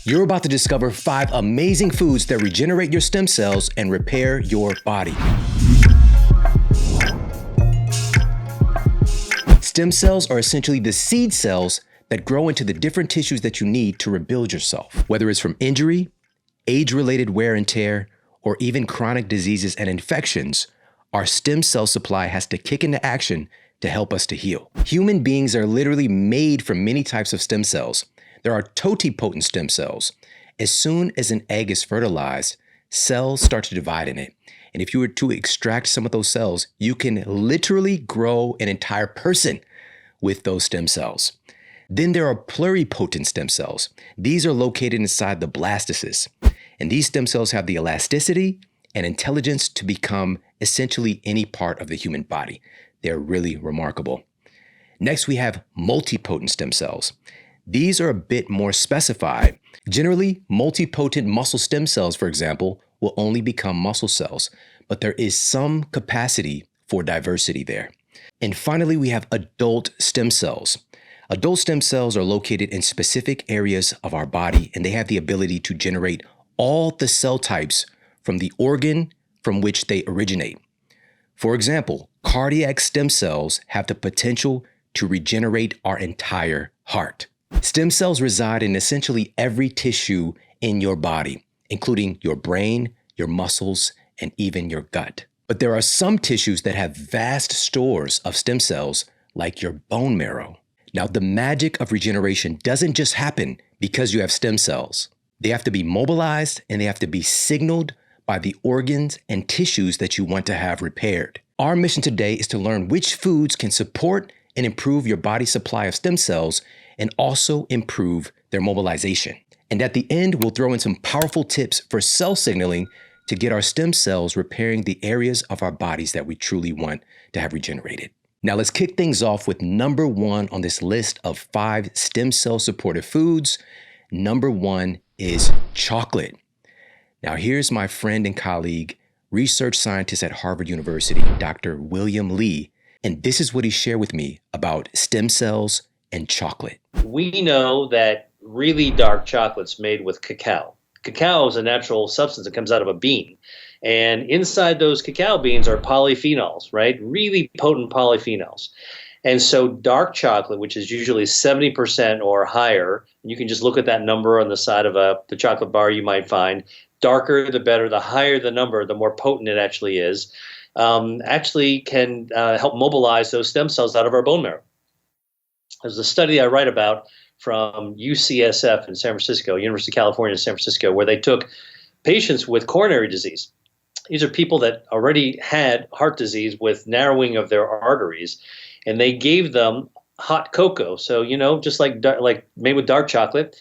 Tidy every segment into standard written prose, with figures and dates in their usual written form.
You're about to discover 5 amazing foods that regenerate your stem cells and repair your body. Stem cells are essentially the seed cells that grow into the different tissues that you need to rebuild yourself. Whether it's from injury, age-related wear and tear, or even chronic diseases and infections, our stem cell supply has to kick into action to help us to heal. Human beings are literally made from many types of stem cells. There are totipotent stem cells. As soon as an egg is fertilized, cells start to divide in it. And if you were to extract some of those cells, you can literally grow an entire person with those stem cells. Then there are pluripotent stem cells. These are located inside the blastocyst. And these stem cells have the elasticity and intelligence to become essentially any part of the human body. They're really remarkable. Next, we have multipotent stem cells. These are a bit more specified. Generally, multipotent muscle stem cells, for example, will only become muscle cells, but there is some capacity for diversity there. And finally, we have adult stem cells. Adult stem cells are located in specific areas of our body, and they have the ability to generate all the cell types from the organ from which they originate. For example, cardiac stem cells have the potential to regenerate our entire heart. Stem cells reside in essentially every tissue in your body, including your brain, your muscles, and even your gut. But there are some tissues that have vast stores of stem cells, like your bone marrow. Now, the magic of regeneration doesn't just happen because you have stem cells. They have to be mobilized and they have to be signaled by the organs and tissues that you want to have repaired. Our mission today is to learn which foods can support and improve your body's supply of stem cells and also improve their mobilization. And at the end, we'll throw in some powerful tips for cell signaling to get our stem cells repairing the areas of our bodies that we truly want to have regenerated. Now let's kick things off with number 1 on this list of 5 stem cell supportive foods. Number 1 is chocolate. Now here's my friend and colleague, research scientist at Harvard University, Dr. William Lee, and this is what he shared with me about stem cells and chocolate. We know that really dark chocolate's made with cacao. Cacao is a natural substance that comes out of a bean. And inside those cacao beans are polyphenols, right? Really potent polyphenols. And so dark chocolate, which is usually 70% or higher, and you can just look at that number on the side of the chocolate bar you might find, darker the better, the higher the number, the more potent it actually is, actually can help mobilize those stem cells out of our bone marrow. There's a study I write about from UCSF in San Francisco, University of California in San Francisco, where they took patients with coronary disease. These are people that already had heart disease with narrowing of their arteries, and they gave them hot cocoa. So, just like made with dark chocolate,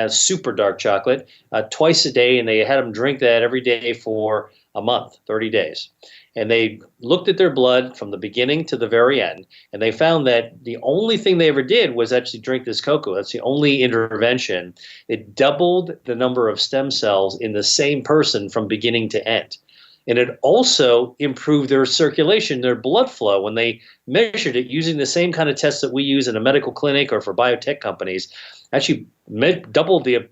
super dark chocolate, twice a day, and they had them drink that every day for a month, 30 days. And they looked at their blood from the beginning to the very end, and they found that the only thing they ever did was actually drink this cocoa. That's the only intervention. It doubled the number of stem cells in the same person from beginning to end. And it also improved their circulation, their blood flow. When they measured it using the same kind of tests that we use in a medical clinic or for biotech companies, actually doubled the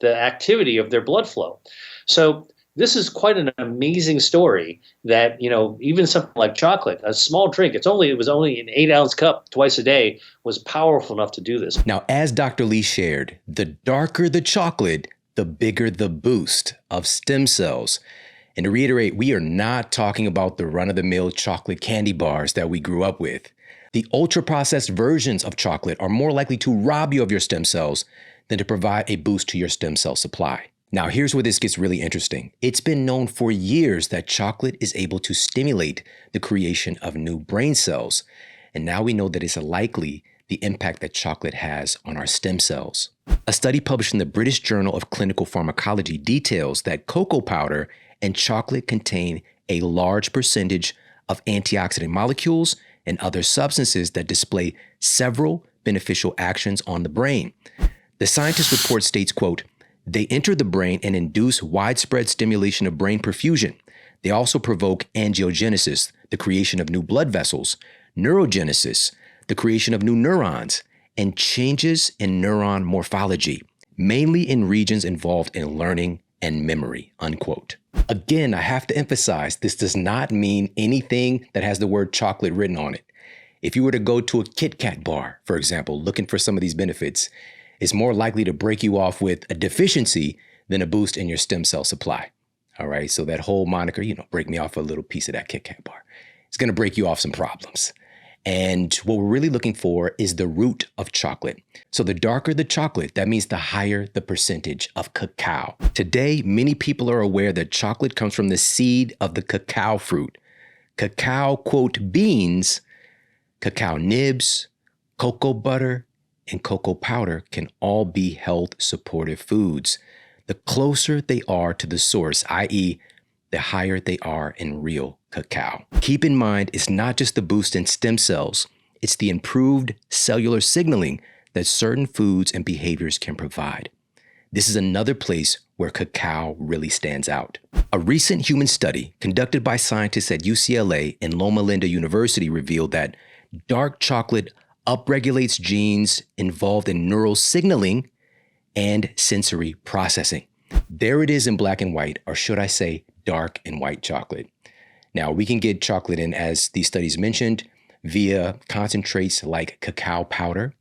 activity of their blood flow. So this is quite an amazing story that, even something like chocolate, a small drink, it was only an 8-ounce cup twice a day, was powerful enough to do this. Now, as Dr. Lee shared, the darker the chocolate, the bigger the boost of stem cells. And to reiterate, we are not talking about the run-of-the-mill chocolate candy bars that we grew up with. The ultra-processed versions of chocolate are more likely to rob you of your stem cells than to provide a boost to your stem cell supply. Now, here's where this gets really interesting. It's been known for years that chocolate is able to stimulate the creation of new brain cells. And now we know that it's likely the impact that chocolate has on our stem cells. A study published in the British Journal of Clinical Pharmacology details that cocoa powder and chocolate contain a large percentage of antioxidant molecules and other substances that display several beneficial actions on the brain. The scientist report states, quote, "They enter the brain and induce widespread stimulation of brain perfusion. They also provoke angiogenesis, the creation of new blood vessels, neurogenesis, the creation of new neurons, and changes in neuron morphology. mainly in regions involved in learning and memory, unquote. Again, I have to emphasize, this does not mean anything that has the word chocolate written on it. If you were to go to a Kit Kat bar, for example, looking for some of these benefits, it's more likely to break you off with a deficiency than a boost in your stem cell supply. All right, so that whole moniker, break me off a little piece of that Kit Kat bar, it's going to break you off some problems. And what we're really looking for is the root of chocolate. So the darker the chocolate, that means the higher the percentage of cacao. Today, many people are aware that chocolate comes from the seed of the cacao fruit. Cacao, quote, beans, cacao nibs, cocoa butter, and cocoa powder can all be health supportive foods. The closer they are to the source, i.e., the higher they are in real cacao. Keep in mind, it's not just the boost in stem cells, it's the improved cellular signaling that certain foods and behaviors can provide. This is another place where cacao really stands out. A recent human study conducted by scientists at UCLA and Loma Linda University revealed that dark chocolate upregulates genes involved in neural signaling and sensory processing. There it is in black and white, or should I say dark and white chocolate. Now, we can get chocolate in, as these studies mentioned, via concentrates like cacao powder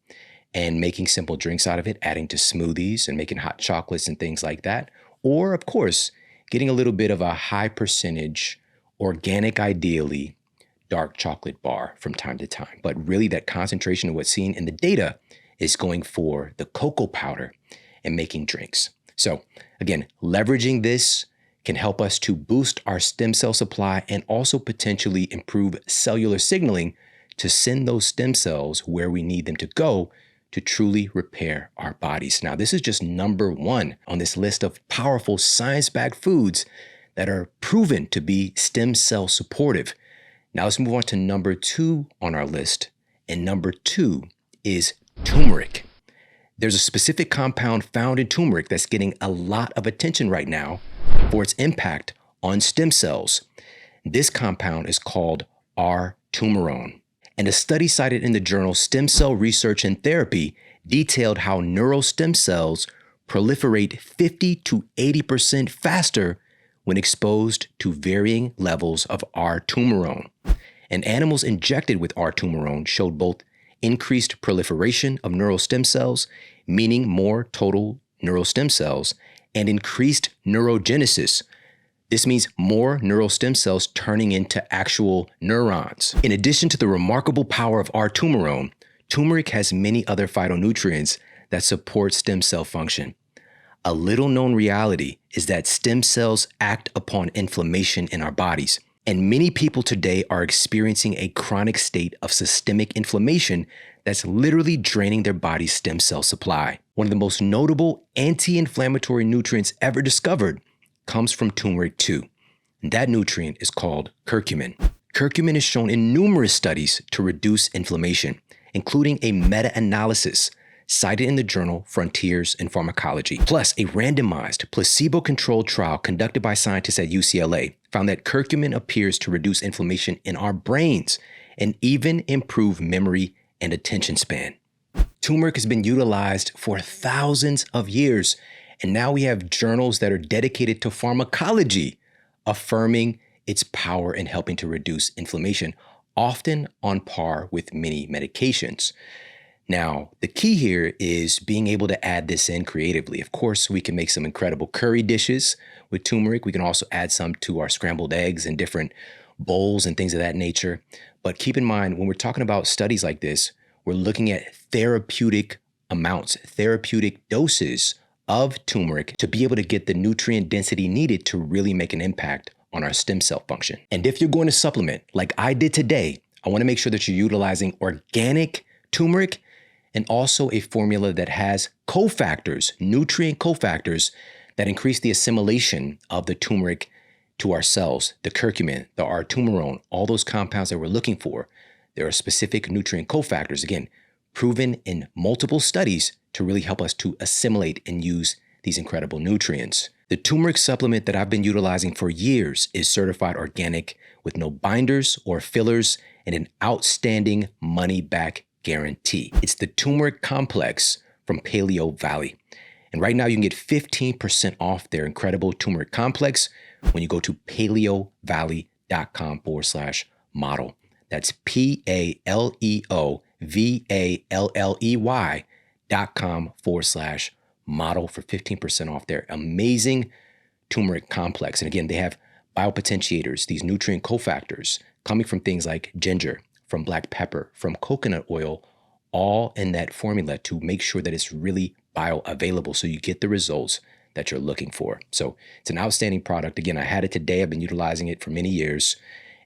and making simple drinks out of it, adding to smoothies and making hot chocolates and things like that. Or, of course, getting a little bit of a high percentage, organic, ideally, dark chocolate bar from time to time. But really, that concentration of what's seen in the data is going for the cocoa powder and making drinks. So again, leveraging this can help us to boost our stem cell supply and also potentially improve cellular signaling to send those stem cells where we need them to go to truly repair our bodies. Now, this is just number one on this list of powerful science-backed foods that are proven to be stem cell supportive. Now let's move on to number two on our list. And number two is turmeric. There's a specific compound found in turmeric that's getting a lot of attention right now for its impact on stem cells. This compound is called R-turmerone. And a study cited in the journal Stem Cell Research and Therapy detailed how neural stem cells proliferate 50 to 80% faster when exposed to varying levels of R-turmerone. And animals injected with R-turmerone showed both increased proliferation of neural stem cells, meaning more total neural stem cells, and increased neurogenesis. This means more neural stem cells turning into actual neurons. In addition to the remarkable power of R-turmerone, turmeric has many other phytonutrients that support stem cell function. A little known reality is that stem cells act upon inflammation in our bodies, and many people today are experiencing a chronic state of systemic inflammation that's literally draining their body's stem cell supply. One of the most notable anti-inflammatory nutrients ever discovered comes from turmeric too. And that nutrient is called curcumin. Curcumin is shown in numerous studies to reduce inflammation, including a meta-analysis cited in the journal Frontiers in Pharmacology. Plus, a randomized, placebo-controlled trial conducted by scientists at UCLA found that curcumin appears to reduce inflammation in our brains and even improve memory and attention span. Turmeric has been utilized for thousands of years, and now we have journals that are dedicated to pharmacology affirming its power in helping to reduce inflammation, often on par with many medications. Now, the key here is being able to add this in creatively. Of course, we can make some incredible curry dishes with turmeric. We can also add some to our scrambled eggs and different bowls and things of that nature. But keep in mind, when we're talking about studies like this, we're looking at therapeutic amounts, therapeutic doses of turmeric to be able to get the nutrient density needed to really make an impact on our stem cell function. And if you're going to supplement, like I did today, I want to make sure that you're utilizing organic turmeric and also a formula that has cofactors, nutrient cofactors that increase the assimilation of the turmeric to our cells, the curcumin, the R-turmerone, all those compounds that we're looking for. There are specific nutrient cofactors, again, proven in multiple studies to really help us to assimilate and use these incredible nutrients. The turmeric supplement that I've been utilizing for years is certified organic with no binders or fillers and an outstanding money-back guarantee. It's the turmeric complex from Paleo Valley. And right now you can get 15% off their incredible turmeric complex when you go to paleovalley.com/model. That's PALEOVALLEY.com/model for 15% off their amazing turmeric complex. And again, they have biopotentiators, these nutrient cofactors coming from things like ginger, from black pepper, from coconut oil, all in that formula to make sure that it's really bioavailable so you get the results that you're looking for. So it's an outstanding product. Again, I had it today. I've been utilizing it for many years.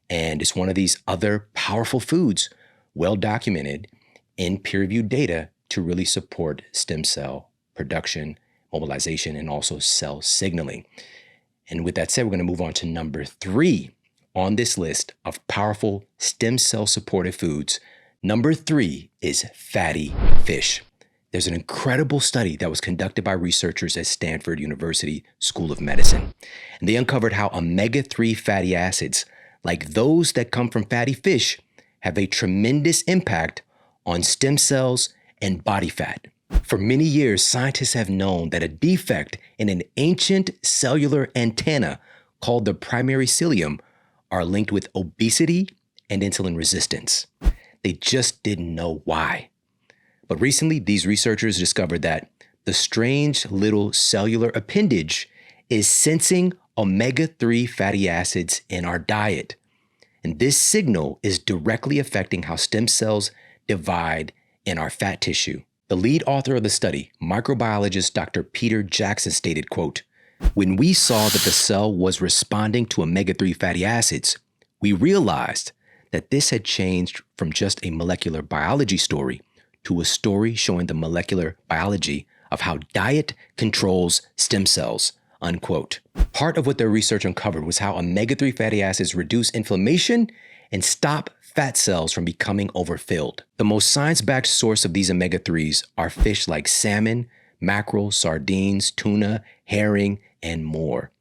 And it's one of these other powerful foods, well documented in peer-reviewed data to really support stem cell production, mobilization, and also cell signaling. And with that said, we're going to move on to number 3 on this list of powerful stem cell supportive foods. Number 3 is fatty fish. There's an incredible study that was conducted by researchers at Stanford University School of Medicine. And they uncovered how omega-3 fatty acids, like those that come from fatty fish, have a tremendous impact on stem cells and body fat. For many years, scientists have known that a defect in an ancient cellular antenna called the primary cilium are linked with obesity and insulin resistance. They just didn't know why. But recently, these researchers discovered that the strange little cellular appendage is sensing omega-3 fatty acids in our diet. And this signal is directly affecting how stem cells divide in our fat tissue. The lead author of the study, microbiologist Dr. Peter Jackson, stated, quote, "When we saw that the cell was responding to omega-3 fatty acids, we realized that this had changed from just a molecular biology story to a story showing the molecular biology of how diet controls stem cells," unquote. Part of what their research uncovered was how omega-3 fatty acids reduce inflammation and stop fat cells from becoming overfilled. The most science-backed source of these omega-3s are fish like salmon, mackerel, sardines, tuna, herring, and more.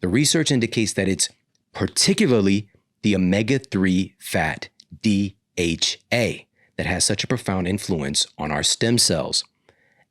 The research indicates that it's particularly the omega-3 fat, DHA, that has such a profound influence on our stem cells.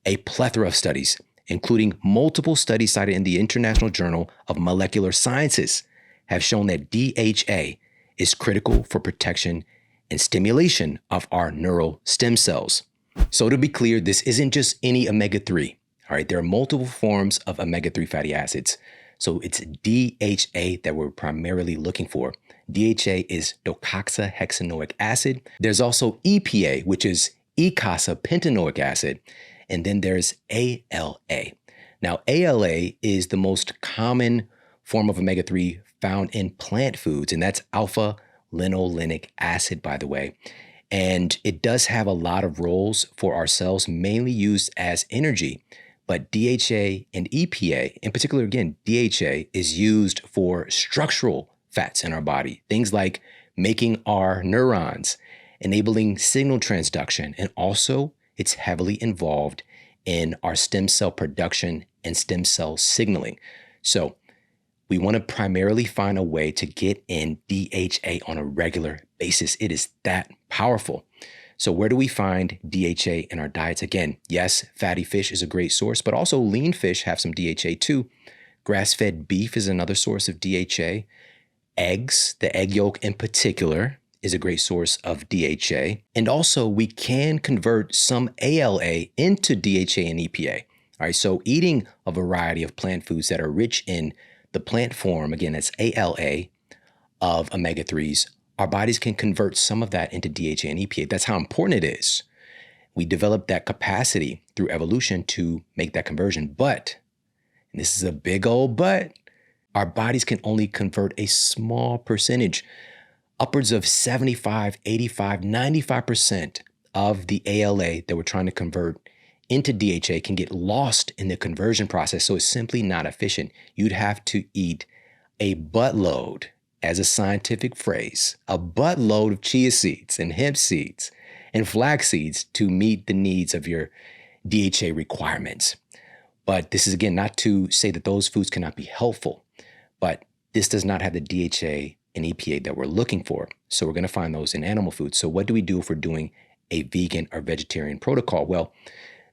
A plethora of studies, including multiple studies cited in the International Journal of Molecular Sciences, have shown that DHA is critical for protection and stimulation of our neural stem cells. So to be clear, this isn't just any omega-3. All right, there are multiple forms of omega-3 fatty acids. So it's DHA that we're primarily looking for. DHA is docosahexaenoic acid. There's also EPA, which is eicosapentaenoic acid. And then there's ALA. Now, ALA is the most common form of omega-3 found in plant foods, and that's alpha linolenic acid, by the way. And it does have a lot of roles for our cells, mainly used as energy. But DHA and EPA, in particular, again, DHA is used for structural fats in our body, things like making our neurons, enabling signal transduction, and also it's heavily involved in our stem cell production and stem cell signaling. So we want to primarily find a way to get in DHA on a regular basis. It is that powerful. So where do we find DHA in our diets? Again, yes, fatty fish is a great source, but also lean fish have some DHA too. Grass-fed beef is another source of DHA. Eggs, the egg yolk in particular, is a great source of DHA. And also we can convert some ALA into DHA and EPA. All right, so eating a variety of plant foods that are rich in the plant form, again, that's ALA of omega-3s, our bodies can convert some of that into DHA and EPA. That's how important it is. We developed that capacity through evolution to make that conversion. But, and this is a big old but, our bodies can only convert a small percentage. Upwards of 75, 85, 95% of the ALA that we're trying to convert into DHA can get lost in the conversion process. So it's simply not efficient. You'd have to eat a buttload, as a scientific phrase, a buttload of chia seeds and hemp seeds and flax seeds to meet the needs of your DHA requirements. But this is, again, not to say that those foods cannot be helpful, but this does not have the DHA and EPA that we're looking for. So we're going to find those in animal foods. So what do we do if we're doing a vegan or vegetarian protocol? Well,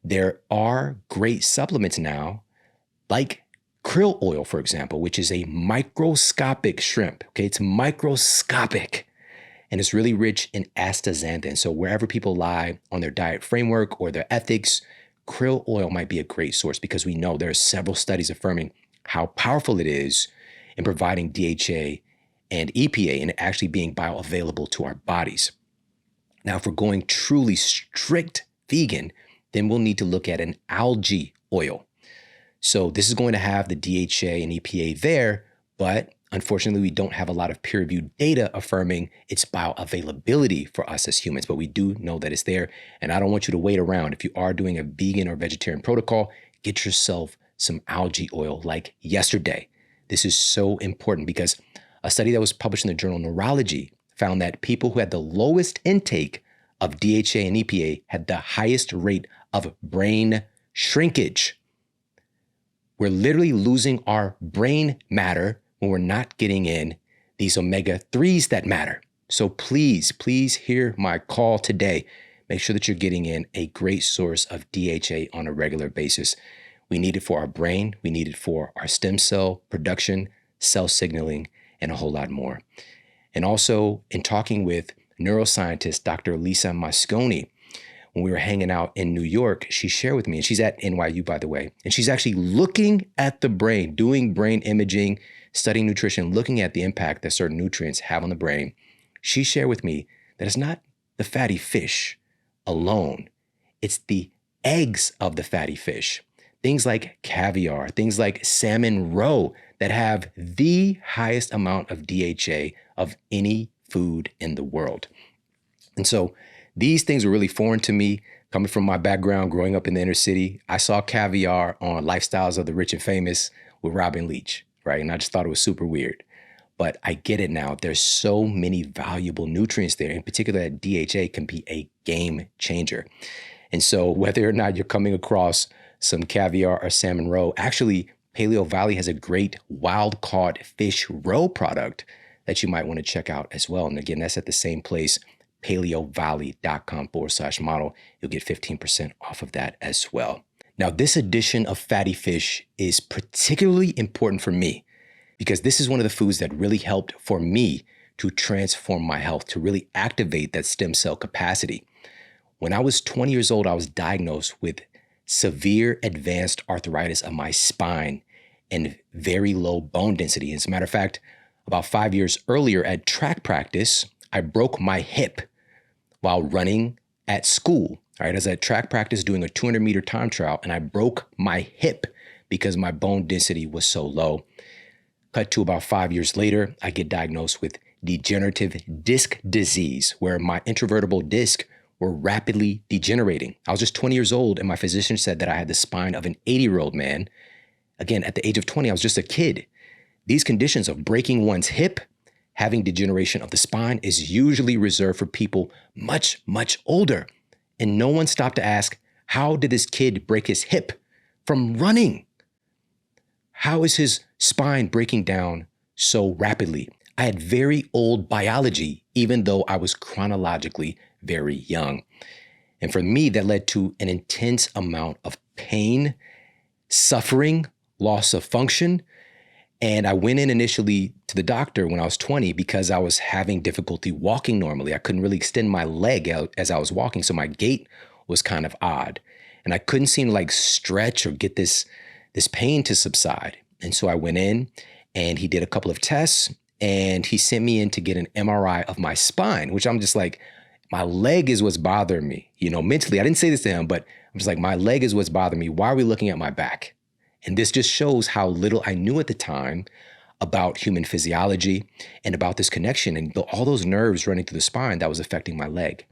There are great supplements now, like krill oil, for example, which is a microscopic shrimp. Okay, it's microscopic. And it's really rich in astaxanthin. So wherever people lie on their diet framework or their ethics, krill oil might be a great source because we know there are several studies affirming how powerful it is in providing DHA and EPA and actually being bioavailable to our bodies. Now, if we're going truly strict vegan, then we'll need to look at an algae oil. So this is going to have the DHA and EPA there, but unfortunately, we don't have a lot of peer-reviewed data affirming its bioavailability for us as humans, but we do know that it's there. And I don't want you to wait around. If you are doing a vegan or vegetarian protocol, get yourself some algae oil like yesterday. This is so important because a study that was published in the journal Neurology found that people who had the lowest intake of DHA and EPA had the highest rate of brain shrinkage. We're literally losing our brain matter when we're not getting in these omega-3s that matter. So please hear my call today. Make sure that you're getting in a great source of DHA on a regular basis. We need it for our brain. We need it for our stem cell production, cell signaling, and a whole lot more. And also in talking with neuroscientist, Dr. Lisa Mosconi, when we were hanging out in New York, she shared with me, and she's at NYU, by the way, and she's actually looking at the brain, doing brain imaging, studying nutrition, looking at the impact that certain nutrients have on the brain. She shared with me that it's not the fatty fish alone. It's the eggs of the fatty fish. Things like caviar, things like salmon roe that have the highest amount of DHA of any food in the world. And so these things were really foreign to me. Coming from my background, growing up in the inner city, I saw caviar on Lifestyles of the Rich and Famous with Robin Leach, right? And I just thought it was super weird. But I get it now. There's so many valuable nutrients there. In particular, that DHA can be a game changer. And so whether or not you're coming across some caviar or salmon roe, actually, Paleo Valley has a great wild-caught fish roe product that you might want to check out as well. And again, that's at the same place, paleovalley.com/model. You'll get 15% off of that as well. Now, this addition of fatty fish is particularly important for me because this is one of the foods that really helped for me to transform my health, to really activate that stem cell capacity. When I was 20 years old, I was diagnosed with severe advanced arthritis of my spine and very low bone density. As a matter of fact, about 5 years earlier at track practice, I broke my hip while running at school. All right, I was at track practice doing a 200-meter time trial, and I broke my hip because my bone density was so low. Cut to about 5 years later, I get diagnosed with degenerative disc disease, where my intervertebral disc were rapidly degenerating. I was just 20 years old, and my physician said that I had the spine of an 80-year-old man. Again, at the age of 20, I was just a kid. These conditions of breaking one's hip, having degeneration of the spine, is usually reserved for people much, much older. And no one stopped to ask, how did this kid break his hip? From running. How is his spine breaking down so rapidly? I had very old biology, even though I was chronologically very young. And for me, that led to an intense amount of pain, suffering, loss of function. And I went in initially to the doctor when I was 20 because I was having difficulty walking normally. I couldn't really extend my leg out as I was walking, so my gait was kind of odd. And I couldn't seem to like stretch or get this pain to subside. And so I went in and he did a couple of tests and he sent me in to get an MRI of my spine, which I'm just like, my leg is what's bothering me. You know, mentally, I didn't say this to him, but I'm just like, my leg is what's bothering me. Why are we looking at my back? And this just shows how little I knew at the time about human physiology and about this connection and all those nerves running through the spine that was affecting my leg.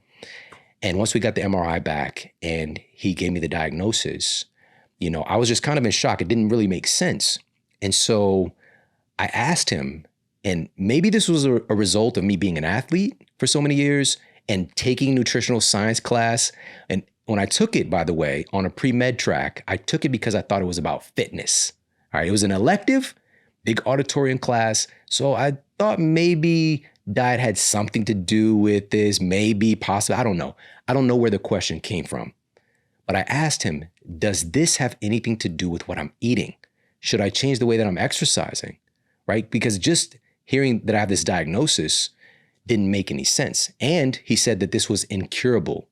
And once we got the MRI back and he gave me the diagnosis, you know, I was just kind of in shock. It didn't really make sense. And so I asked him, and maybe this was a result of me being an athlete for so many years and taking nutritional science class. And when I took it, by the way, on a pre-med track, I took it because I thought it was about fitness. All right, it was an elective, big auditorium class. So I thought maybe diet had something to do with this, maybe, possibly, I don't know. I don't know where the question came from. But I asked him, does this have anything to do with what I'm eating? Should I change the way that I'm exercising? Right? Because just hearing that I have this diagnosis didn't make any sense. And he said that this was incurable.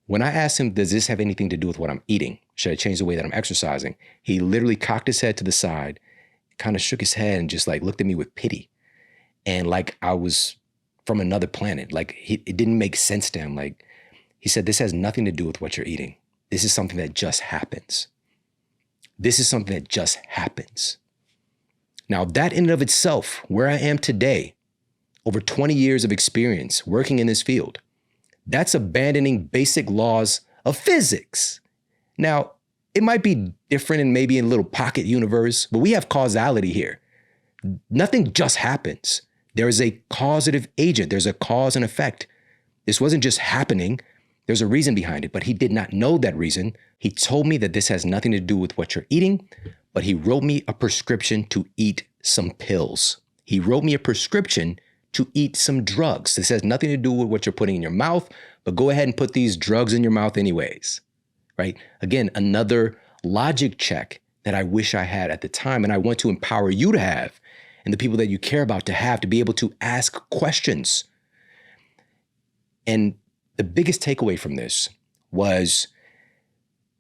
When I asked him, does this have anything to do with what I'm eating? Should I change the way that I'm exercising? He literally cocked his head to the side, kind of shook his head and just like looked at me with pity. And like I was from another planet. Like it didn't make sense to him. Like he said, this has nothing to do with what you're eating. This is something that just happens. This is something that just happens. Now that in and of itself, where I am today, over 20 years of experience working in this field, that's abandoning basic laws of physics. Now, it might be different and maybe in a little pocket universe, but we have causality here. Nothing just happens. There is a causative agent. There's a cause and effect. This wasn't just happening. There's a reason behind it, but he did not know that reason. He told me that this has nothing to do with what you're eating, but he wrote me a prescription to eat some pills. He wrote me a prescription to eat some drugs. This has nothing to do with what you're putting in your mouth, but go ahead and put these drugs in your mouth anyways, right? Again, another logic check that I wish I had at the time, and I want to empower you to have, and the people that you care about to have, to be able to ask questions. And the biggest takeaway from this was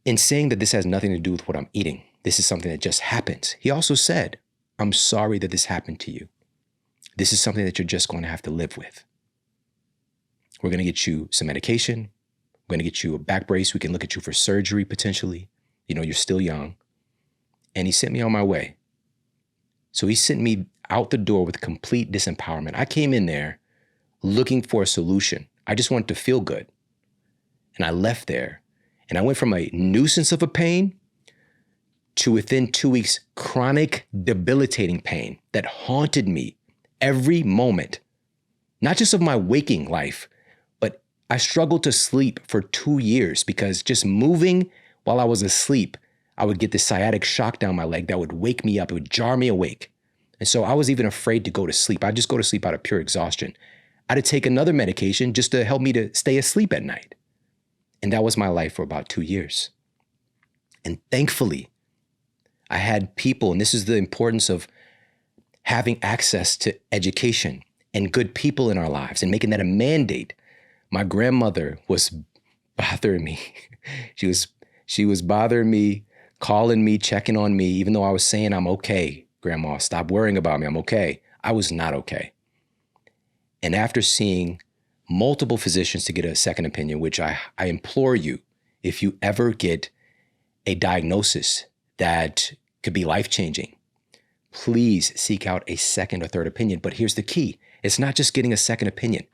in saying that this has nothing to do with what I'm eating. This is something that just happens. He also said, I'm sorry that this happened to you. This is something that you're just going to have to live with. We're going to get you some medication. We're going to get you a back brace. We can look at you for surgery potentially. You know, you're still young. And he sent me on my way. So he sent me out the door with complete disempowerment. I came in there looking for a solution. I just wanted to feel good. And I left there. And I went from a nuisance of a pain to within 2 weeks, chronic, debilitating pain that haunted me every moment, not just of my waking life, but I struggled to sleep for 2 years because just moving while I was asleep, I would get this sciatic shock down my leg that would wake me up. It would jar me awake. And so I was even afraid to go to sleep. I'd just go to sleep out of pure exhaustion. I had to take another medication just to help me to stay asleep at night. And that was my life for about 2 years. And thankfully, I had people, and this is the importance of having access to education and good people in our lives and making that a mandate. My grandmother was bothering me. She was bothering me, calling me, checking on me, even though I was saying, I'm okay, Grandma, stop worrying about me, I'm okay. I was not okay. And after seeing multiple physicians to get a second opinion, which I implore you, if you ever get a diagnosis that could be life-changing, please seek out a second or third opinion. But here's the key. It's not just getting a second opinion.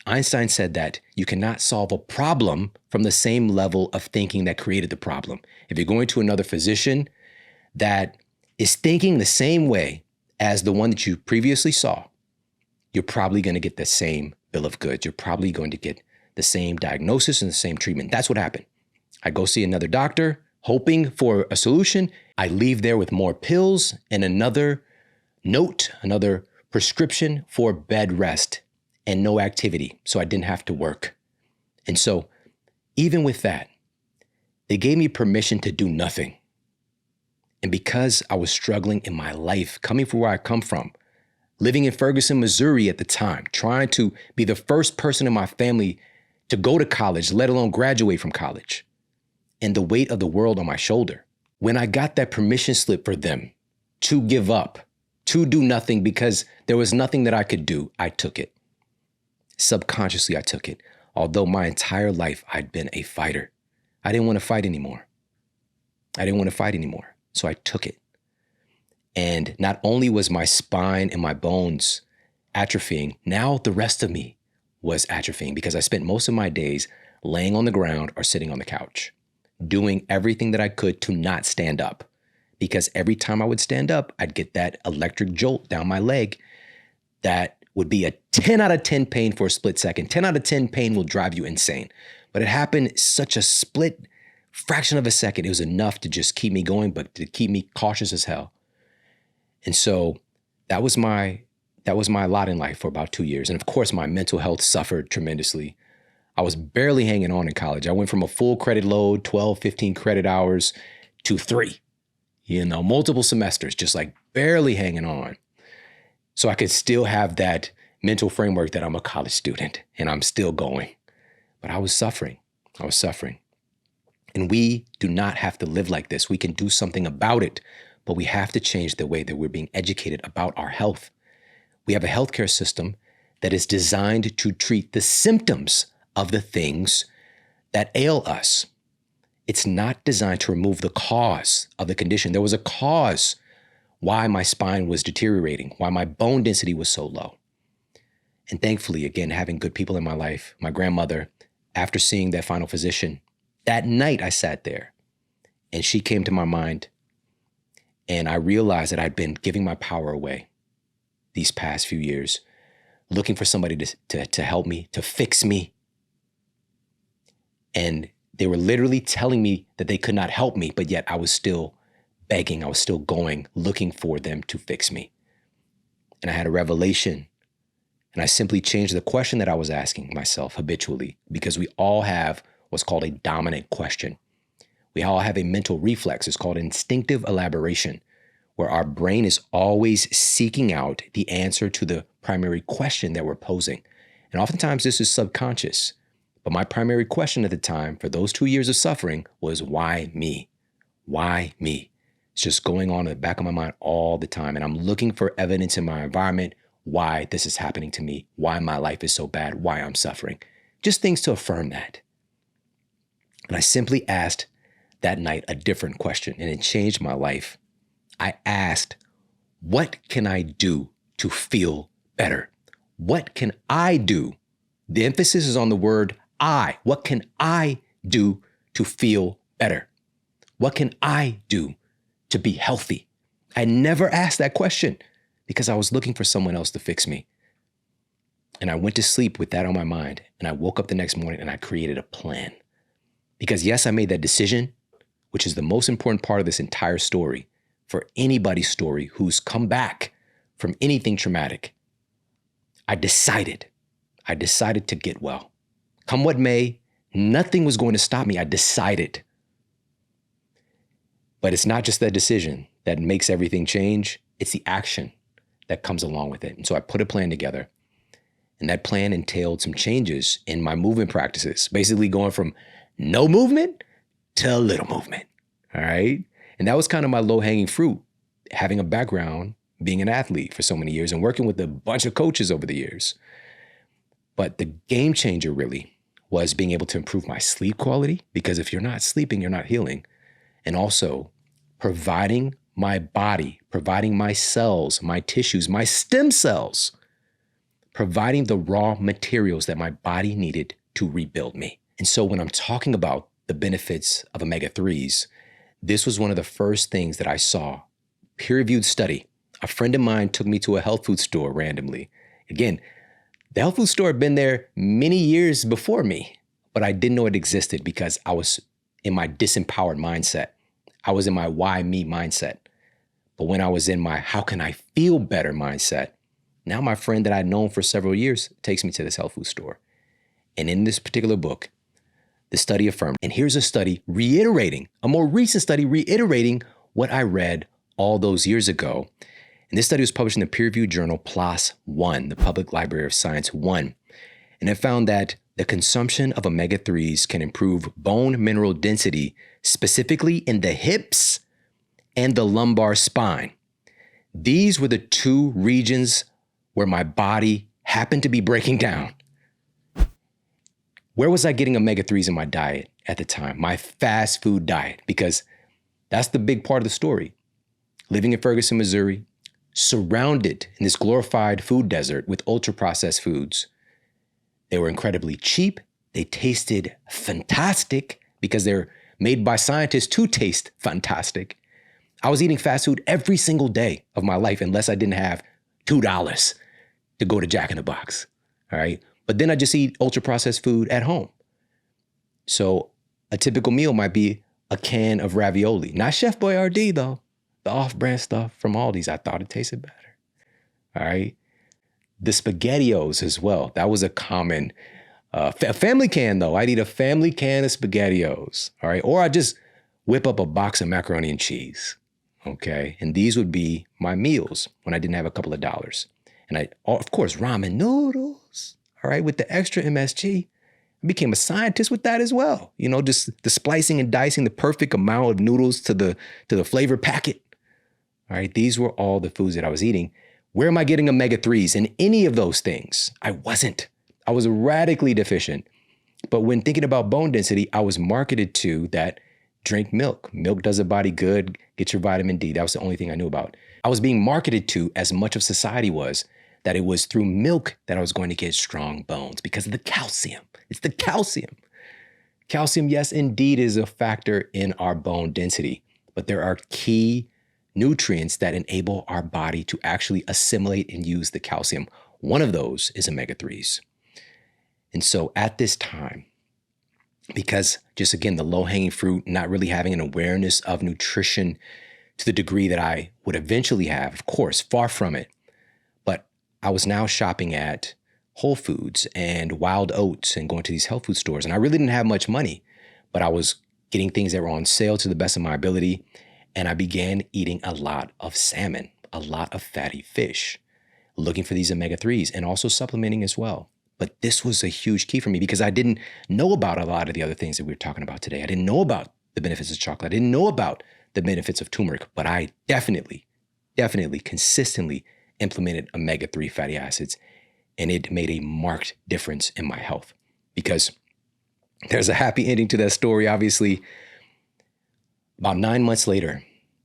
Einstein said that you cannot solve a problem from the same level of thinking that created the problem. If you're going to another physician that is thinking the same way as the one that you previously saw, you're probably going to get the same bill of goods. You're probably going to get the same diagnosis and the same treatment. That's what happened. I go see another doctor, hoping for a solution. I leave there with more pills and another note, another prescription for bed rest and no activity, so I didn't have to work. And so even with that, they gave me permission to do nothing. And because I was struggling in my life, coming from where I come from, living in Ferguson, Missouri at the time, trying to be the first person in my family to go to college, let alone graduate from college, and the weight of the world on my shoulder. When I got that permission slip for them to give up, to do nothing because there was nothing that I could do, I took it. Subconsciously, I took it. Although my entire life I'd been a fighter. I didn't want to fight anymore. So I took it. And not only was my spine and my bones atrophying, now the rest of me was atrophying because I spent most of my days laying on the ground or sitting on the couch, doing everything that I could to not stand up. Because every time I would stand up, I'd get that electric jolt down my leg that would be a 10 out of 10 pain for a split second. 10 out of 10 pain will drive you insane. But it happened such a split fraction of a second. It was enough to just keep me going, but to keep me cautious as hell. And so that was my lot in life for about 2 years. And of course, my mental health suffered tremendously. I was barely hanging on in college. I went from a full credit load, 12, 15 credit hours to 3, multiple semesters, just like barely hanging on. So I could still have that mental framework that I'm a college student and I'm still going. But I was suffering. And we do not have to live like this. We can do something about it, but we have to change the way that we're being educated about our health. We have a healthcare system that is designed to treat the symptoms of the things that ail us. It's not designed to remove the cause of the condition. There was a cause why my spine was deteriorating, why my bone density was so low. And thankfully, again, having good people in my life, my grandmother, after seeing that final physician, that night I sat there and she came to my mind and I realized that I'd been giving my power away these past few years, looking for somebody to help me, to fix me. And they were literally telling me that they could not help me, but yet I was still begging, I was still going, looking for them to fix me. And I had a revelation. And I simply changed the question that I was asking myself habitually, because we all have what's called a dominant question. We all have a mental reflex. It's called instinctive elaboration, where our brain is always seeking out the answer to the primary question that we're posing. And oftentimes this is subconscious. But my primary question at the time for those 2 years of suffering was, why me? Why me? It's just going on in the back of my mind all the time. And I'm looking for evidence in my environment why this is happening to me, why my life is so bad, why I'm suffering. Just things to affirm that. And I simply asked that night a different question, and it changed my life. I asked, what can I do to feel better? What can I do? The emphasis is on the word I. What can I do to feel better? What can I do to be healthy? I never asked that question because I was looking for someone else to fix me. And I went to sleep with that on my mind. And I woke up the next morning and I created a plan. Because yes, I made that decision, which is the most important part of this entire story for anybody's story who's come back from anything traumatic. I decided to get well. Come what may, nothing was going to stop me. I decided. But it's not just that decision that makes everything change. It's the action that comes along with it. And so I put a plan together. And that plan entailed some changes in my movement practices, basically going from no movement to a little movement. All right. And that was kind of my low hanging fruit, having a background, being an athlete for so many years and working with a bunch of coaches over the years. But the game changer really was being able to improve my sleep quality, because if you're not sleeping, you're not healing. And also providing my body, providing my cells, my tissues, my stem cells, providing the raw materials that my body needed to rebuild me. And so when I'm talking about the benefits of omega-3s, this was one of the first things that I saw. Peer-reviewed study. A friend of mine took me to a health food store randomly. Again, the health food store had been there many years before me, but I didn't know it existed because I was in my disempowered mindset. I was in my why me mindset. But when I was in my how can I feel better mindset, now my friend that I'd known for several years takes me to this health food store. And in this particular book, the study affirmed, and here's a study reiterating, a more recent study reiterating what I read all those years ago. And this study was published in the peer-reviewed journal PLOS One, the Public Library of Science One. And it found that the consumption of omega-3s can improve bone mineral density, specifically in the hips and the lumbar spine. These were the two regions where my body happened to be breaking down. Where was I getting omega-3s in my diet at the time? My fast food diet, because that's the big part of the story. Living in Ferguson, Missouri, surrounded in this glorified food desert with ultra-processed foods. They were incredibly cheap. They tasted fantastic because they're made by scientists to taste fantastic. I was eating fast food every single day of my life unless I didn't have $2 to go to Jack in the Box, all right? But then I just eat ultra-processed food at home. So a typical meal might be a can of ravioli. Not Chef Boyardee, though. The off-brand stuff from Aldi's. I thought it tasted better. All right. The SpaghettiOs as well. That was a common A family can, though. I'd eat a family can of SpaghettiOs, all right? Or I'd just whip up a box of macaroni and cheese, okay? And these would be my meals when I didn't have a couple of dollars. And of course, ramen noodles, all right, with the extra MSG. I became a scientist with that as well. You know, just the splicing and dicing the perfect amount of noodles to the flavor packet. All right, these were all the foods that I was eating. Where am I getting omega-3s in any of those things? I wasn't. I was radically deficient. But when thinking about bone density, I was marketed to that drink milk. Milk does a body good, get your vitamin D. That was the only thing I knew about. I was being marketed to, as much of society was, that it was through milk that I was going to get strong bones because of the calcium. It's the calcium. Calcium, yes, indeed, is a factor in our bone density, but there are key nutrients that enable our body to actually assimilate and use the calcium. One of those is omega-3s. And so at this time, because just again, the low-hanging fruit, not really having an awareness of nutrition to the degree that I would eventually have, of course, far from it. But I was now shopping at Whole Foods and Wild Oats and going to these health food stores. And I really didn't have much money, but I was getting things that were on sale to the best of my ability. And I began eating a lot of salmon, a lot of fatty fish, looking for these omega-3s and also supplementing as well. But this was a huge key for me because I didn't know about a lot of the other things that we were talking about today. I didn't know about the benefits of chocolate. I didn't know about the benefits of turmeric, but I definitely, consistently implemented omega-3 fatty acids. And it made a marked difference in my health because there's a happy ending to that story. Obviously, about 9 months later,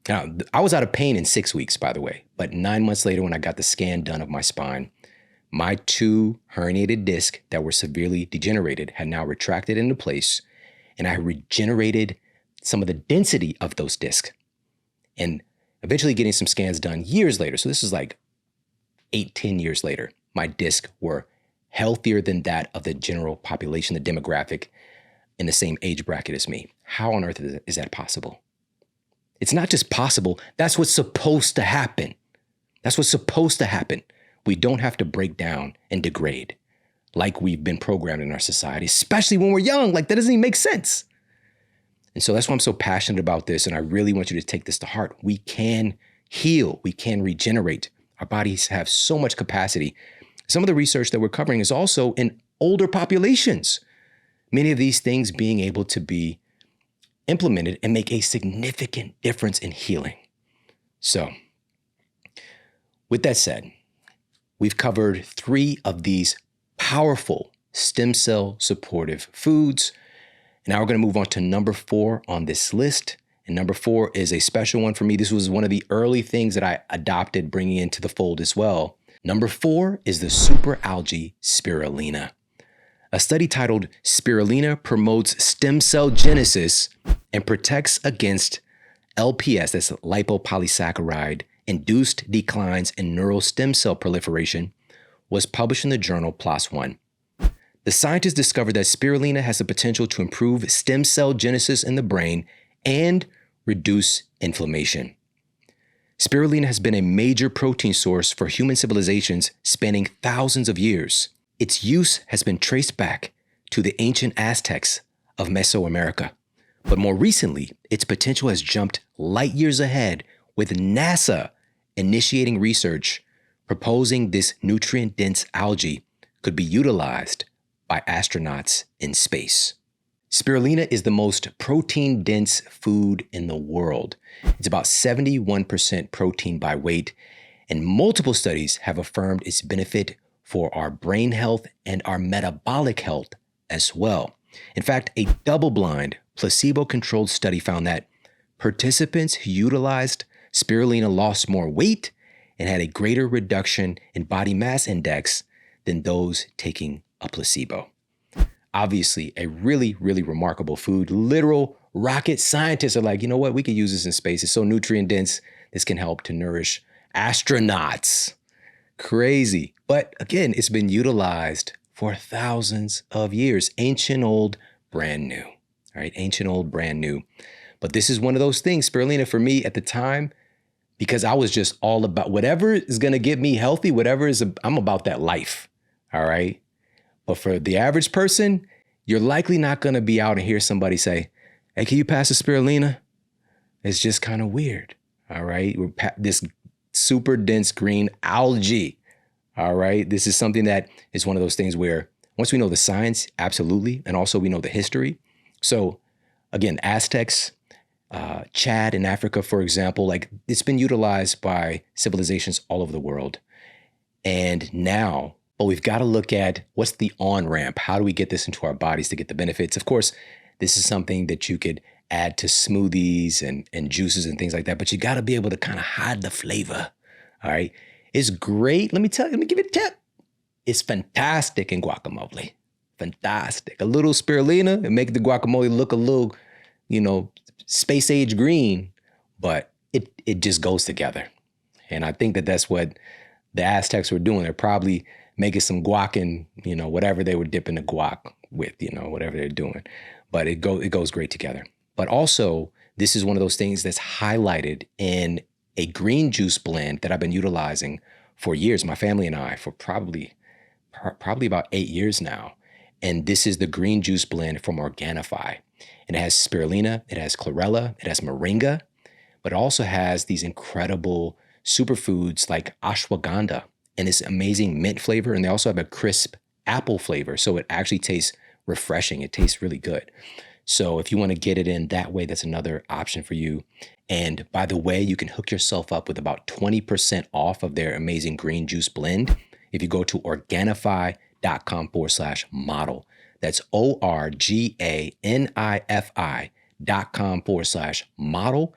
now, I was out of pain in 6 weeks, by the way, but 9 months later, when I got the scan done of my spine, my 2 herniated discs that were severely degenerated had now retracted into place, and I regenerated some of the density of those discs. And eventually getting some scans done years later, so this is like 8-10 years later, my discs were healthier than that of the general population, the demographic in the same age bracket as me. How on earth is that possible? It's not just possible, that's what's supposed to happen. That's what's supposed to happen. We don't have to break down and degrade like we've been programmed in our society, especially when we're young. Like, that doesn't even make sense. And so that's why I'm so passionate about this. And I really want you to take this to heart. We can heal. We can regenerate. Our bodies have so much capacity. Some of the research that we're covering is also in older populations. Many of these things being able to be implemented and make a significant difference in healing. So, with that said, we've covered 3 of these powerful stem cell supportive foods. Now we're going to move on to number 4 on this list. And number 4 is a special one for me. This was one of the early things that I adopted, bringing into the fold as well. Number 4 is the super algae spirulina. A study titled Spirulina Promotes Stem Cell Genesis and Protects Against LPS, that's lipopolysaccharide, induced declines in neural stem cell proliferation, was published in the journal PLOS One. The scientists discovered that spirulina has the potential to improve stem cell genesis in the brain and reduce inflammation. Spirulina has been a major protein source for human civilizations spanning thousands of years. Its use has been traced back to the ancient Aztecs of Mesoamerica. But more recently, its potential has jumped light years ahead, with NASA initiating research proposing this nutrient-dense algae could be utilized by astronauts in space. Spirulina is the most protein-dense food in the world. It's about 71% protein by weight, and multiple studies have affirmed its benefit for our brain health and our metabolic health as well. In fact, a double-blind, placebo-controlled study found that participants who utilized spirulina lost more weight and had a greater reduction in body mass index than those taking a placebo. Obviously, a really, really remarkable food. Literal rocket scientists are like, you know what? We could use this in space. It's so nutrient dense. This can help to nourish astronauts. Crazy. But again, it's been utilized for thousands of years. Ancient old, brand new. All right, ancient old, brand new. But this is one of those things, spirulina, for me at the time, because I was just all about whatever is going to get me healthy, I'm about that life. All right. But for the average person, you're likely not going to be out and hear somebody say, hey, can you pass the spirulina? It's just kind of weird. All right. This super dense green algae. All right. This is something that is one of those things where once we know the science, absolutely. And also we know the history. So again, Aztecs, Chad in Africa, for example, like it's been utilized by civilizations all over the world. And now, but we've got to look at what's the on-ramp. How do we get this into our bodies to get the benefits? Of course, this is something that you could add to smoothies and juices and things like that, but you got to be able to kind of hide the flavor. All right. It's great. Let me give you a tip. It's fantastic in guacamole. Fantastic. A little spirulina and make the guacamole look a little, space age green, but it just goes together. And I think that that's what the Aztecs were doing. They're probably making some guac and, whatever they were dipping the guac with, whatever they're doing. But it goes great together. But also, this is one of those things that's highlighted in a green juice blend that I've been utilizing for years, my family and I, for probably about 8 years now. And this is the green juice blend from Organifi. And it has spirulina, it has chlorella, it has moringa, but it also has these incredible superfoods like ashwagandha and this amazing mint flavor. And they also have a crisp apple flavor. So it actually tastes refreshing. It tastes really good. So if you want to get it in that way, that's another option for you. And by the way, you can hook yourself up with about 20% off of their amazing green juice blend if you go to Organifi.com/model. That's ORGANIFI.com/model.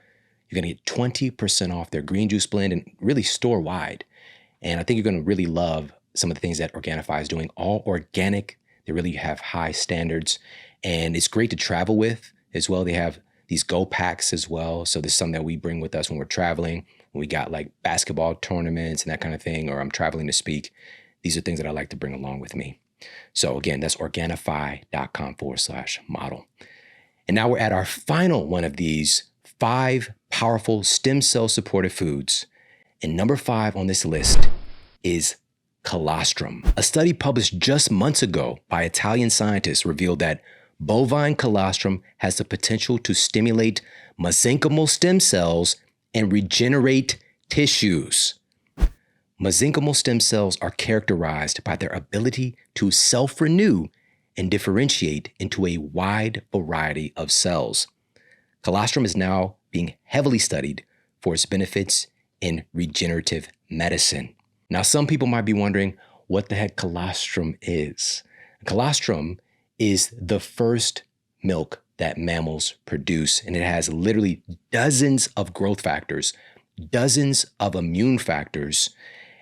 You're going to get 20% off their green juice blend and really store wide. And I think you're going to really love some of the things that Organifi is doing. All organic. They really have high standards. And it's great to travel with as well. They have these go packs as well. So this is something that we bring with us when we're traveling, when we got like basketball tournaments and that kind of thing, or I'm traveling to speak. These are things that I like to bring along with me. So again, that's Organifi.com/model. And now we're at our final one of these 5 powerful stem cell supported foods. And number 5 on this list is colostrum. A study published just months ago by Italian scientists revealed that bovine colostrum has the potential to stimulate mesenchymal stem cells and regenerate tissues. Mesenchymal stem cells are characterized by their ability to self-renew and differentiate into a wide variety of cells. Colostrum is now being heavily studied for its benefits in regenerative medicine. Now, some people might be wondering what the heck colostrum is. Colostrum is the first milk that mammals produce, and it has literally dozens of growth factors, dozens of immune factors,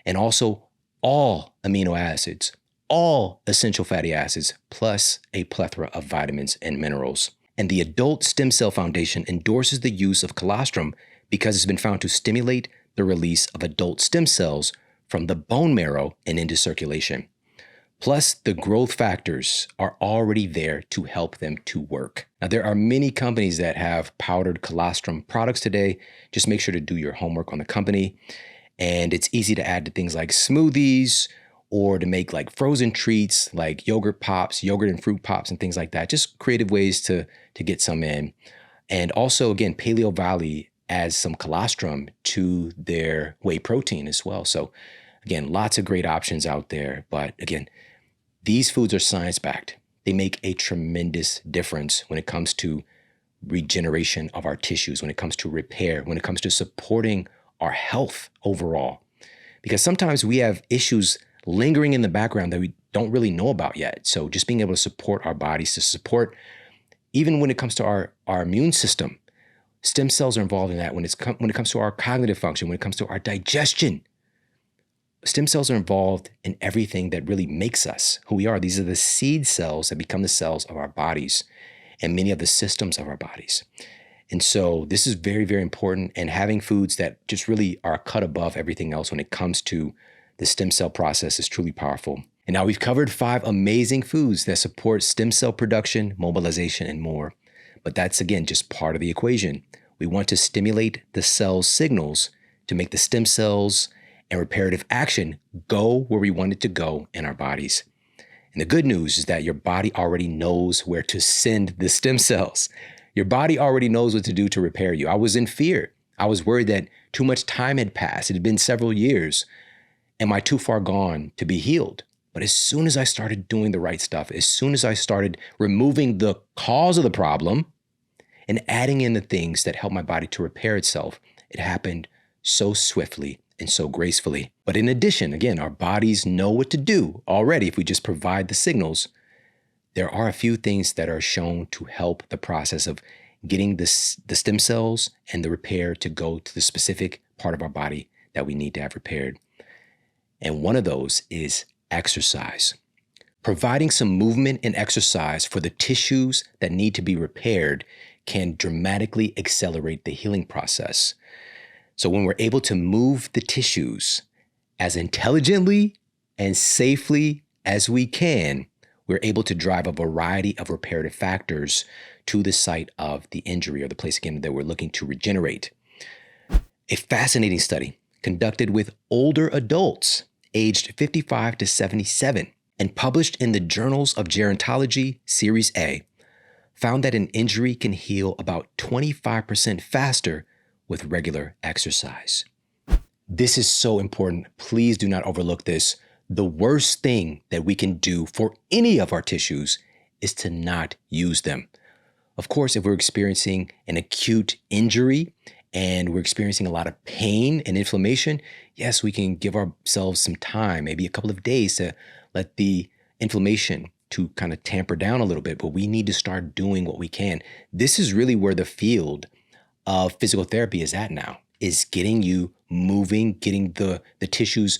and also all amino acids, all essential fatty acids, plus a plethora of vitamins and minerals. And the Adult Stem Cell Foundation endorses the use of colostrum because it's been found to stimulate the release of adult stem cells from the bone marrow and into circulation. Plus, the growth factors are already there to help them to work. Now, there are many companies that have powdered colostrum products today. Just make sure to do your homework on the company. And it's easy to add to things like smoothies or to make like frozen treats like yogurt pops, yogurt and fruit pops and things like that. Just creative ways to get some in. And also, again, Paleo Valley adds some colostrum to their whey protein as well. So again, lots of great options out there. But again, these foods are science-backed. They make a tremendous difference when it comes to regeneration of our tissues, when it comes to repair, when it comes to supporting our health overall. Because sometimes we have issues lingering in the background that we don't really know about yet. So just being able to support our bodies, to support, even when it comes to our immune system, stem cells are involved in that. When it comes to our cognitive function, when it comes to our digestion, stem cells are involved in everything that really makes us who we are. These are the seed cells that become the cells of our bodies and many of the systems of our bodies. And so this is very, very important. And having foods that just really are cut above everything else when it comes to the stem cell process is truly powerful. And now we've covered 5 amazing foods that support stem cell production, mobilization, and more. But that's, again, just part of the equation. We want to stimulate the cell's signals to make the stem cells and reparative action go where we want it to go in our bodies. And the good news is that your body already knows where to send the stem cells. Your body already knows what to do to repair you. I was in fear. I was worried that too much time had passed. It had been several years. Am I too far gone to be healed? But as soon as I started doing the right stuff, as soon as I started removing the cause of the problem and adding in the things that help my body to repair itself, it happened so swiftly and so gracefully. But in addition, again, our bodies know what to do already if we just provide the signals. There are a few things that are shown to help the process of getting the stem cells and the repair to go to the specific part of our body that we need to have repaired. And one of those is exercise. Providing some movement and exercise for the tissues that need to be repaired can dramatically accelerate the healing process. So when we're able to move the tissues as intelligently and safely as we can, we're able to drive a variety of reparative factors to the site of the injury or the place, again, that we're looking to regenerate. A fascinating study conducted with older adults aged 55 to 77 and published in the Journals of Gerontology, Series A, found that an injury can heal about 25% faster with regular exercise. This is so important. Please do not overlook this. The worst thing that we can do for any of our tissues is to not use them. Of course, if we're experiencing an acute injury and we're experiencing a lot of pain and inflammation, yes, we can give ourselves some time, maybe a couple of days, to let the inflammation to kind of tamper down a little bit, but we need to start doing what we can. This is really where the field of physical therapy is at now, is getting you moving, getting the tissues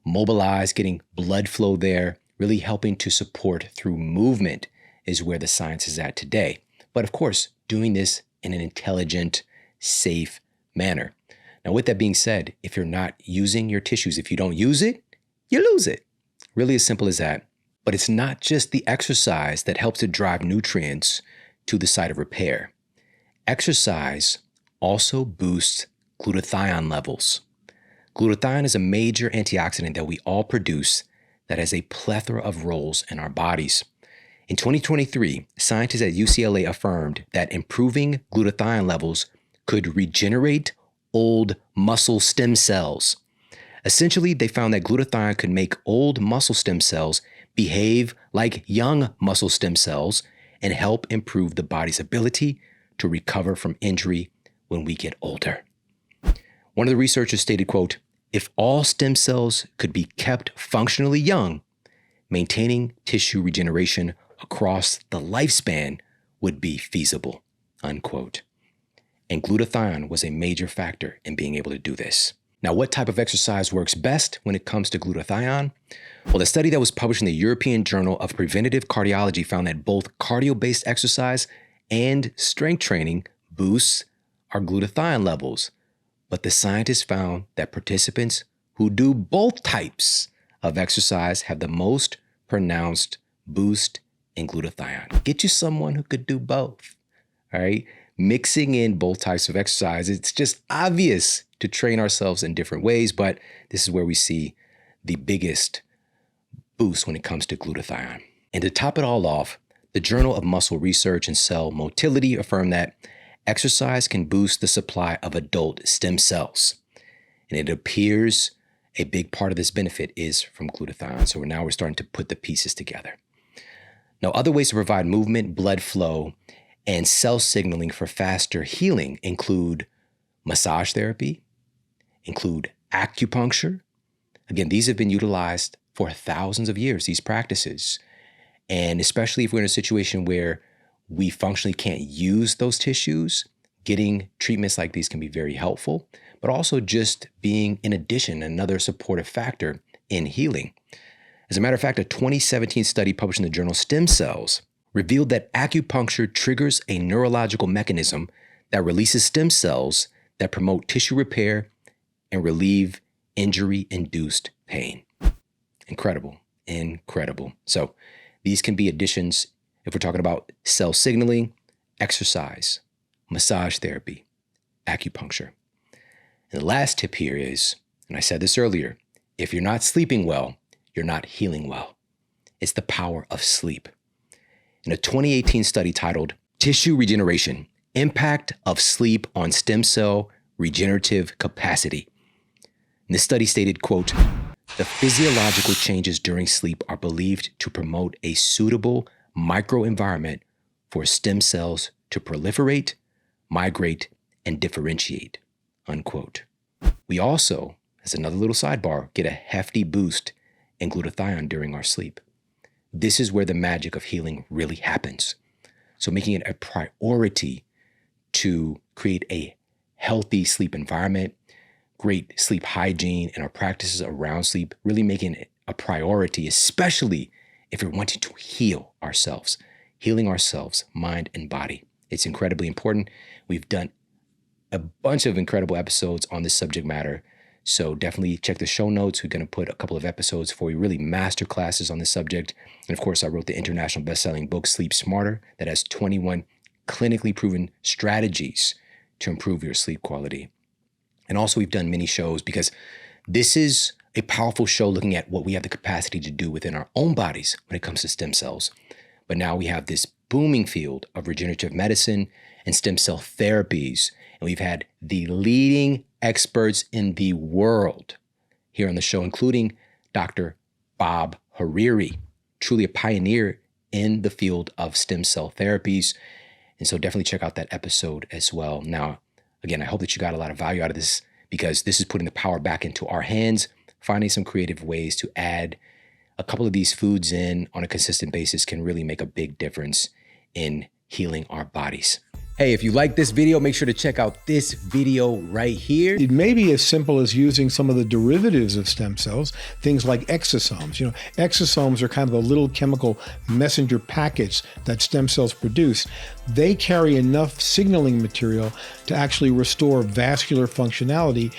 mobilized, getting blood flow there, really helping to support through movement is where the science is at today. But of course, doing this in an intelligent, safe manner. Now, with that being said, if you're not using your tissues, if you don't use it, you lose it. Really as simple as that. But it's not just the exercise that helps to drive nutrients to the site of repair. Exercise also boosts glutathione levels. Glutathione is a major antioxidant that we all produce that has a plethora of roles in our bodies. In 2023, scientists at UCLA affirmed that improving glutathione levels could regenerate old muscle stem cells. Essentially, they found that glutathione could make old muscle stem cells behave like young muscle stem cells and help improve the body's ability to recover from injury when we get older. One of the researchers stated, quote, "If all stem cells could be kept functionally young, maintaining tissue regeneration across the lifespan would be feasible," unquote. And glutathione was a major factor in being able to do this. Now, what type of exercise works best when it comes to glutathione? Well, the study that was published in the European Journal of Preventive Cardiology found that both cardio-based exercise and strength training boosts our glutathione levels. But the scientists found that participants who do both types of exercise have the most pronounced boost in glutathione. Get you someone who could do both, all right? Mixing in both types of exercise, it's just obvious to train ourselves in different ways, but this is where we see the biggest boost when it comes to glutathione. And to top it all off, the Journal of Muscle Research and Cell Motility affirmed that exercise can boost the supply of adult stem cells. And it appears a big part of this benefit is from glutathione. So now we're starting to put the pieces together. Now, other ways to provide movement, blood flow, and cell signaling for faster healing include massage therapy, include acupuncture. Again, these have been utilized for thousands of years, these practices. And especially if we're in a situation where we functionally can't use those tissues, getting treatments like these can be very helpful, but also just being, in addition, another supportive factor in healing. As a matter of fact, a 2017 study published in the journal Stem Cells revealed that acupuncture triggers a neurological mechanism that releases stem cells that promote tissue repair and relieve injury-induced pain. Incredible, incredible. So these can be additions if we're talking about cell signaling, exercise, massage therapy, acupuncture. And the last tip here is, and I said this earlier, if you're not sleeping well, you're not healing well. It's the power of sleep. In a 2018 study titled Tissue Regeneration, Impact of Sleep on Stem Cell Regenerative Capacity. And this study stated, quote, the physiological changes during sleep are believed to promote a suitable microenvironment for stem cells to proliferate, migrate, and differentiate, unquote. We also, as another little sidebar, get a hefty boost in glutathione during our sleep. This is where the magic of healing really happens. So making it a priority to create a healthy sleep environment, great sleep hygiene, and our practices around sleep, really making it a priority, especially if you're wanting to heal ourselves, healing ourselves, mind and body. It's incredibly important. We've done a bunch of incredible episodes on this subject matter. So definitely check the show notes. We're going to put a couple of episodes for you, really master classes on this subject. And of course, I wrote the international best-selling book, Sleep Smarter, that has 21 clinically proven strategies to improve your sleep quality. And also we've done mini shows because this is a powerful show looking at what we have the capacity to do within our own bodies when it comes to stem cells. But now we have this booming field of regenerative medicine and stem cell therapies. And we've had the leading experts in the world here on the show, including Dr. Bob Hariri, truly a pioneer in the field of stem cell therapies. And so definitely check out that episode as well. Now, again, I hope that you got a lot of value out of this because this is putting the power back into our hands, finding some creative ways to add a couple of these foods in on a consistent basis can really make a big difference in healing our bodies. Hey, if you like this video, make sure to check out this video right here. It may be as simple as using some of the derivatives of stem cells, things like exosomes. Exosomes are kind of a little chemical messenger package that stem cells produce. They carry enough signaling material to actually restore vascular functionality